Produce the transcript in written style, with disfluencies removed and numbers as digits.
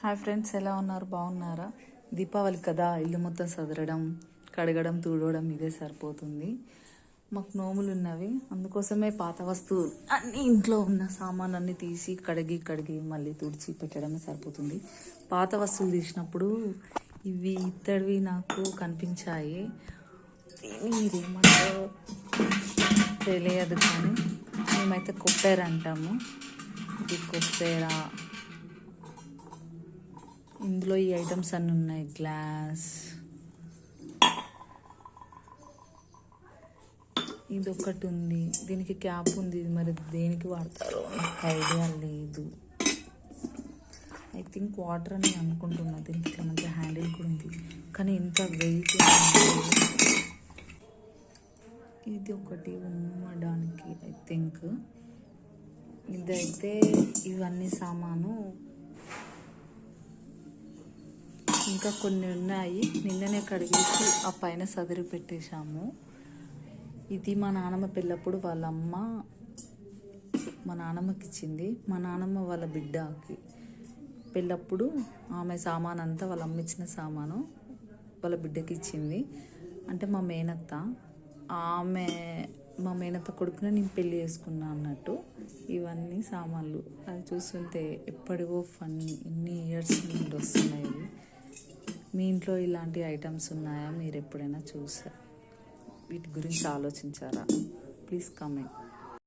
Hi friends, ఎలా ఉన్నారు? బాగున్నారా? దీపావళి కదా, ఇల్లు మొత్తం సదరడం, కడగడం, తుడవడం ఇదే సరిపోతుంది. మాకు నోములు ఉన్నవి, అందుకోసమే పాత వస్తువులు అన్నీ ఇంట్లో ఉన్న సామాన్లన్నీ తీసి కడిగి మళ్ళీ తుడిచి పెట్టడమే సరిపోతుంది. పాత వస్తువులు తీసినప్పుడు ఇవి ఇత్తడివి నాకు కనిపించాయి. మీరేమంటారో తెలియదు, కానీ మేమైతే కొప్పేర అంటాము. ఇది కొప్పేర. ఇందులో ఈ ఐటమ్స్ అన్నీ ఉన్నాయి. గ్లాస్, ఇది ఒకటి ఉంది, దీనికి క్యాప్ ఉంది. మరి దేనికి వాడతారో నాకు ఐడియా లేదు. ఐ థింక్ వాటర్ అని అనుకుంటున్నా. దీనికి ఇట్లా మంచి హ్యాండిల్ కూడా ఉంది, కానీ ఇంత వెయిట్. ఇది ఒకటి ఉమ్మడానికి ఐ థింక్. ఇదైతే ఇవన్నీ సామాను. ఇంకా కొన్ని ఉన్నాయి, నిన్ననే కడిగేసి ఆ పైన సదిరి పెట్టేశాము. ఇది మా నాన్నమ్మ పెళ్ళప్పుడు వాళ్ళ అమ్మ మా నాన్నమ్మకి ఇచ్చింది. మా నాన్నమ్మ వాళ్ళ బిడ్డకి పెళ్ళప్పుడు ఆమె సామాన్ అంతా, వాళ్ళ అమ్మ ఇచ్చిన సామాను వాళ్ళ బిడ్డకి ఇచ్చింది. అంటే మా మేనత్త, మా మేనత్త కొడుకుని నేను పెళ్ళి చేసుకున్నా అన్నట్టు. ఇవన్నీ సామాన్లు. అది చూస్తుంటే ఎప్పటివో ఇన్ని ఇయర్స్ నుండి వస్తున్నాయి. మీ ఇంట్లో ఇలాంటి ఐటమ్స్ ఉన్నాయా? మీరు ఎప్పుడైనా చూసారా? వీటి గురించి ఆలోచించారా? Please comment.